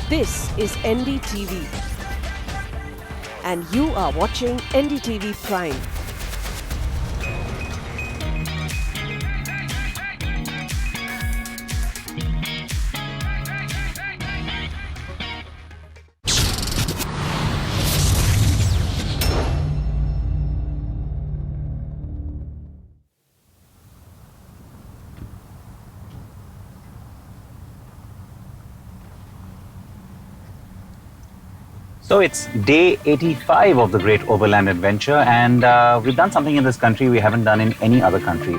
This is NDTV and you are watching NDTV Prime. So it's day 85 of the Great Overland Adventure, and we've done something in this country we haven't done in any other country.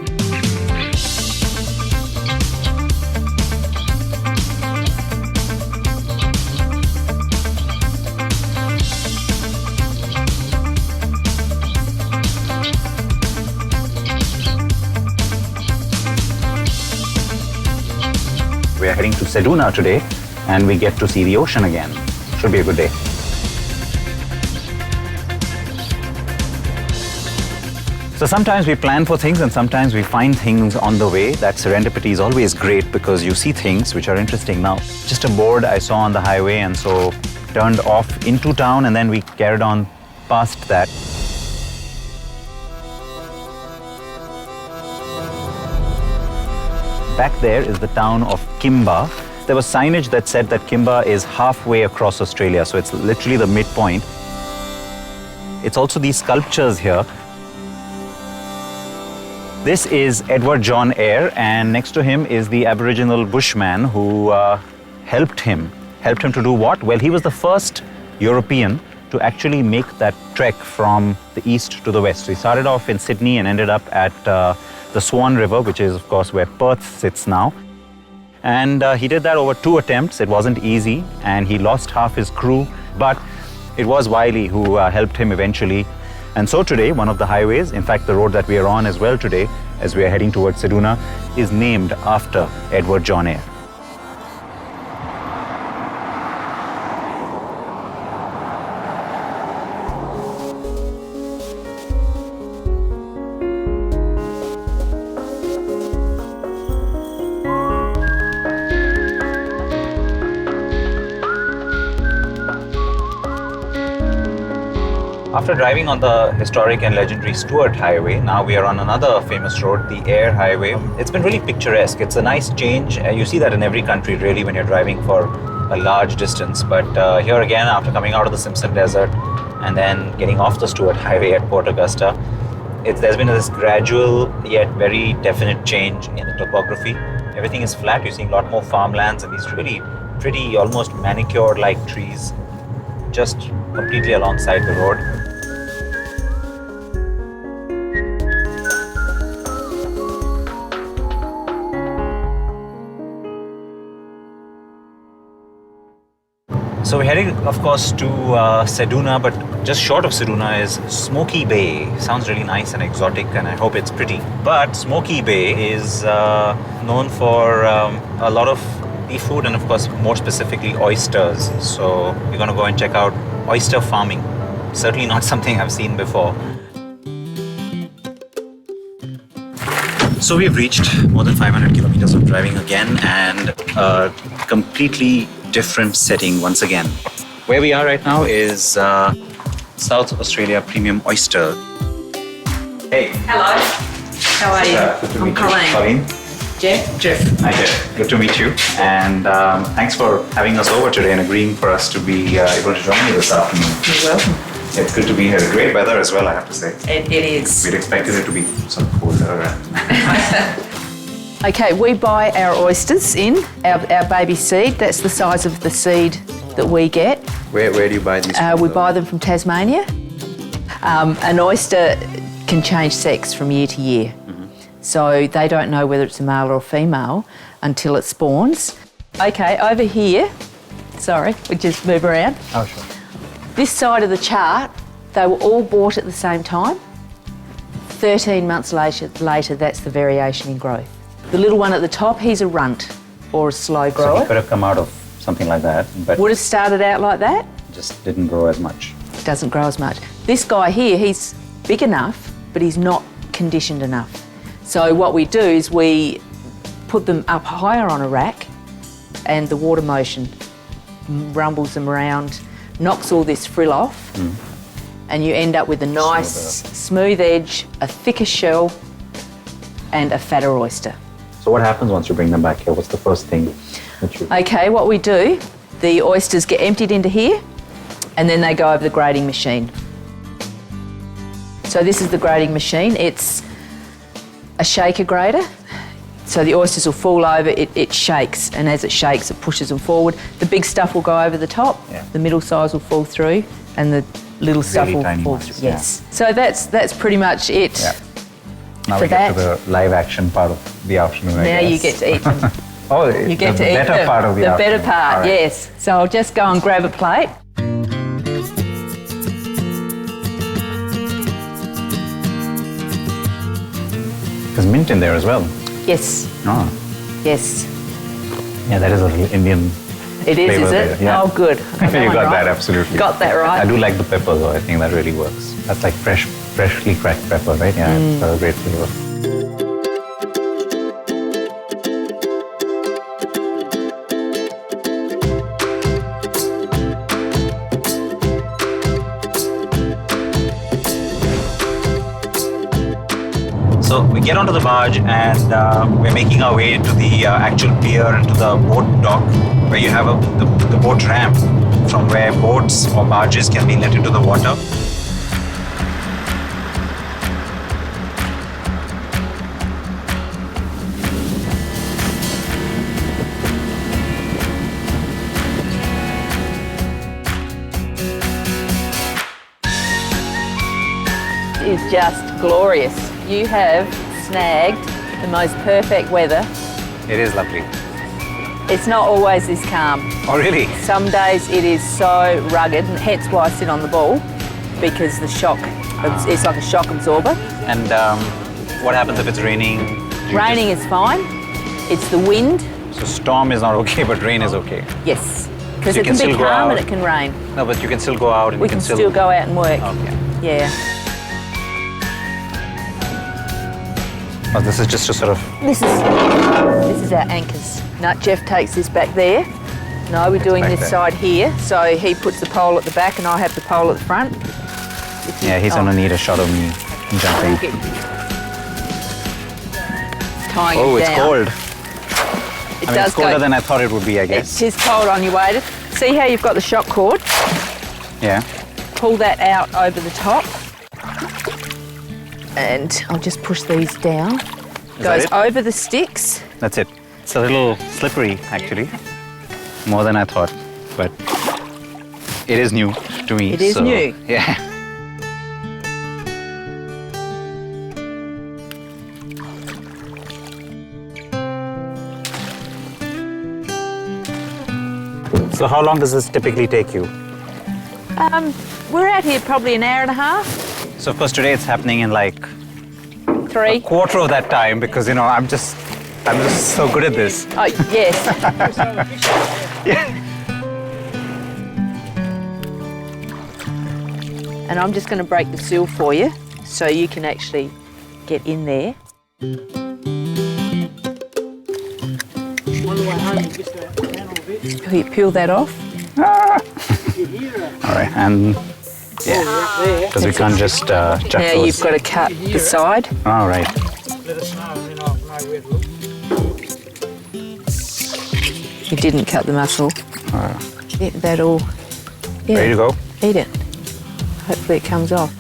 We are heading to Seduna today, and we get to see the ocean again. Should be a good day. So sometimes we plan for things and sometimes we find things on the way. That serendipity is always great because you see things which are interesting. Now, just a board I saw on the highway and so turned off into town and then we carried on past that. Back there is the town of Kimba. There was signage that said that Kimba is halfway across Australia, so it's literally the midpoint. It's also these sculptures here. This is Edward John Eyre, and next to him is the Aboriginal bushman who helped him. Helped him to do what? Well, he was the first European to actually make that trek from the east to the west. So he started off in Sydney and ended up at the Swan River, which is, of course, where Perth sits now. And he did that over 2 attempts. It wasn't easy, and he lost half his crew, but it was Wiley who helped him eventually. And so today, one of the highways, in fact, the road that we are on as well today, as we are heading towards Seduna, is named after Edward John Eyre. After driving on the historic and legendary Stuart Highway, now we are on another famous road, the Eyre Highway. It's been really picturesque. It's a nice change. You see that in every country really when you're driving for a large distance. But here again, after coming out of the Simpson Desert and then getting off the Stuart Highway at Port Augusta, there's been this gradual yet very definite change in the topography. Everything is flat. You're seeing a lot more farmlands and these really pretty, almost manicured-like trees just completely alongside the road. So we're heading, of course, to Seduna, but just short of Seduna is Smokey Bay. Sounds really nice and exotic, and I hope it's pretty. But Smokey Bay is known for a lot of seafood and, of course, more specifically, oysters. So we're going to go and check out oyster farming. Certainly not something I've seen before. So we've reached more than 500 kilometers of driving again, and a completely different setting once again. Where we are right now is South Australia Premium Oyster. Hey. Hello. How are you? Good to meet I'm you. Colleen. Jeff. Hi Jeff. Good to meet you. And thanks for having us over today and agreeing for us to be able to join you this afternoon. You're welcome. It's good to be here. Great weather as well, I have to say. It is. We'd expected it to be some colder. Okay, we buy our oysters in, our baby seed. That's the size of the seed that we get. Where do you buy these from? We buy them from Tasmania. An oyster can change sex from year to year. So they don't know whether it's a male or a female until it spawns. Okay, over here, sorry, we just move around. Oh, sure. This side of the chart, they were all bought at the same time. 13 months later, that's the variation in growth. The little one at the top, he's a runt or a slow grower. So he could have come out of something like that, but would have started out like that. just didn't grow as much. Doesn't grow as much. This guy here, he's big enough, but he's not conditioned enough. So what we do is we put them up higher on a rack and the water motion rumbles them around, knocks all this frill off, and you end up with a nice smooth edge, a thicker shell, and a fatter oyster. So what happens once you bring them back here? What's the first thing that you... Okay, what we do, the oysters get emptied into here, and then they go over the grading machine. So this is the grading machine. It's a shaker grater. So the oysters will fall over, it shakes, and as it shakes, it pushes them forward. The big stuff will go over the top, the middle size will fall through, and the little stuff will fall through. Yes. So that's pretty much it. Yeah. Now we get to the live action part of the afternoon, I Now guess. you get to eat them. Oh, You get the to eat better part of the The afternoon. better part, All right. yes. So I'll just go and grab a plate. There's mint in there as well. Yes, Oh. yes. Yeah, that is a little Indian It is flavor it? there, yeah. Oh, good. I You that one got right. that, absolutely. Got that right. I do like the pepper though, I think that really works. That's like freshly cracked pepper, right? Yeah, it's got a great flavor. So we get onto the barge and we're making our way into the actual pier and to the boat dock where you have the boat ramp from where boats or barges can be let into the water. Is just glorious. You have snagged the most perfect weather. It is lovely. It's not always this calm. Oh, really? Some days it is so rugged, and hence why I sit on the ball, because the shock, it's like a shock absorber. And what happens if it's raining? Raining is fine. It's the wind, So storm is not okay, but rain is okay. yes. Because So you it can can be still go calm and out. it can rain. No, but you can still go out and We you can still go out and work. Okay. Yeah. Oh, this is just to sort of... This is our anchors. No, Jeff takes this back there. No, we're doing back this there. side here. So he puts the pole at the back and I have the pole at the front. Yeah, he's gonna need a shot of me jumping. Tying Oh, it it's down. cold. It I mean, does it's colder go. than I thought it would be, I It guess. is cold on your way. See how you've got the shock cord? Yeah. Pull that out over the top. And I'll just push these down. that Goes it? over the sticks. That's it. It's a little slippery, actually. More than I thought, but it is new to me. It is so, new. Yeah. So how long does this typically take you? We're out here probably an hour and a half, So of course today it's happening in like 3. quarter of that time because I'm just so good at this. Oh, yes. And I'm just going to break the seal for you so you can actually get in there. Peel that off. All right, and yeah, because we can't just chuck Now those. you've got to cut the side. All right. You didn't cut the muscle. Yeah, that all. Yeah, Ready to go? eat it. Hopefully it comes off.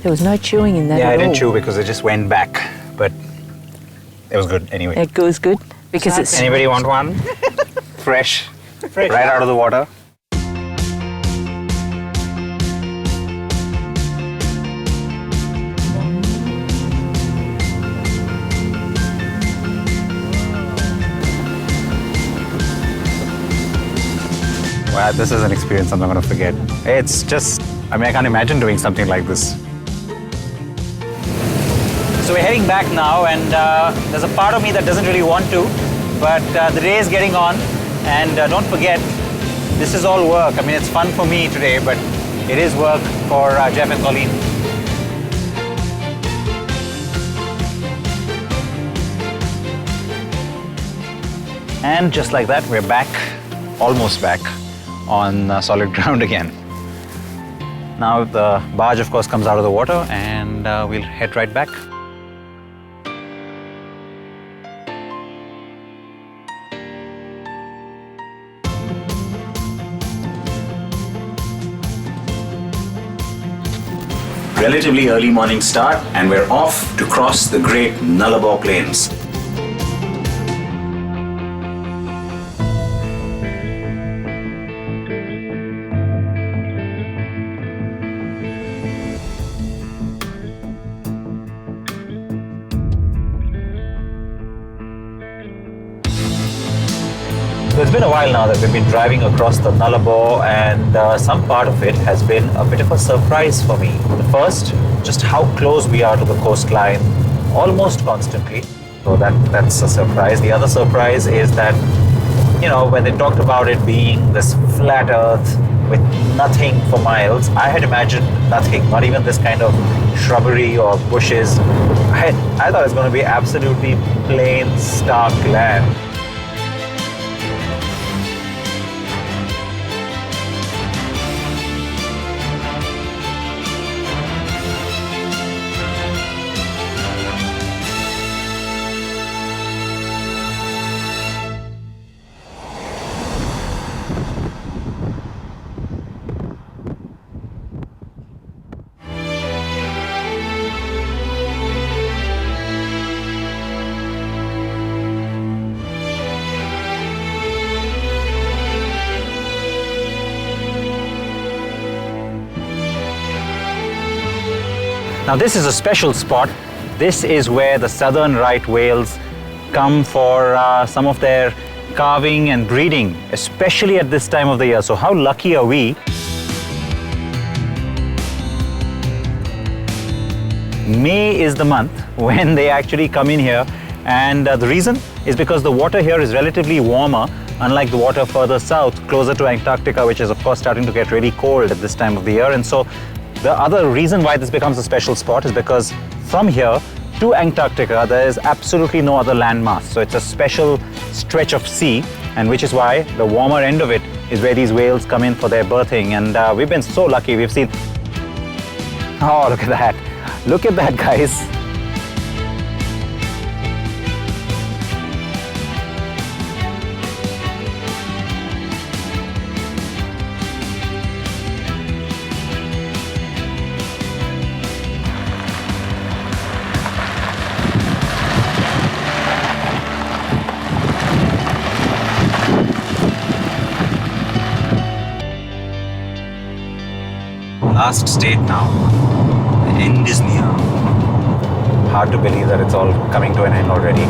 There was no chewing in that Yeah, at I didn't all. chew because it just went back, but it was good anyway. It was good because it's Anybody want one? Fresh, right out of the water. Wow, this is an experience I'm not going to forget. It's just, I can't imagine doing something like this. So we're heading back now, and there's a part of me that doesn't really want to, but the day is getting on, and don't forget, this is all work. It's fun for me today, but it is work for Jeff and Colleen. And just like that, we're back, almost back, on solid ground again. Now the barge, of course, comes out of the water and we'll head right back. Relatively early morning start, and we're off to cross the great Nullarbor Plains. So it's been a while now that we've been driving across the Nullarbor, and some part of it has been a bit of a surprise for me. The first, just how close we are to the coastline, almost constantly. So that's a surprise. The other surprise is that, you know, when they talked about it being this flat earth with nothing for miles, I had imagined nothing, not even this kind of shrubbery or bushes. I thought it was going to be absolutely plain, stark land. Now this is a special spot. This is where the southern right whales come for some of their calving and breeding, especially at this time of the year. So how lucky are we? May is the month when they actually come in here, and the reason is because the water here is relatively warmer, unlike the water further south, closer to Antarctica, which is of course starting to get really cold at this time of the year. And so the other reason why this becomes a special spot is because from here to Antarctica, there is absolutely no other landmass. So it's a special stretch of sea, and which is why the warmer end of it is where these whales come in for their birthing. And we've been so lucky. We've seen, oh, look at that. Look at that, guys. Last state now. The end is near. Hard to believe that it's all coming to an end already.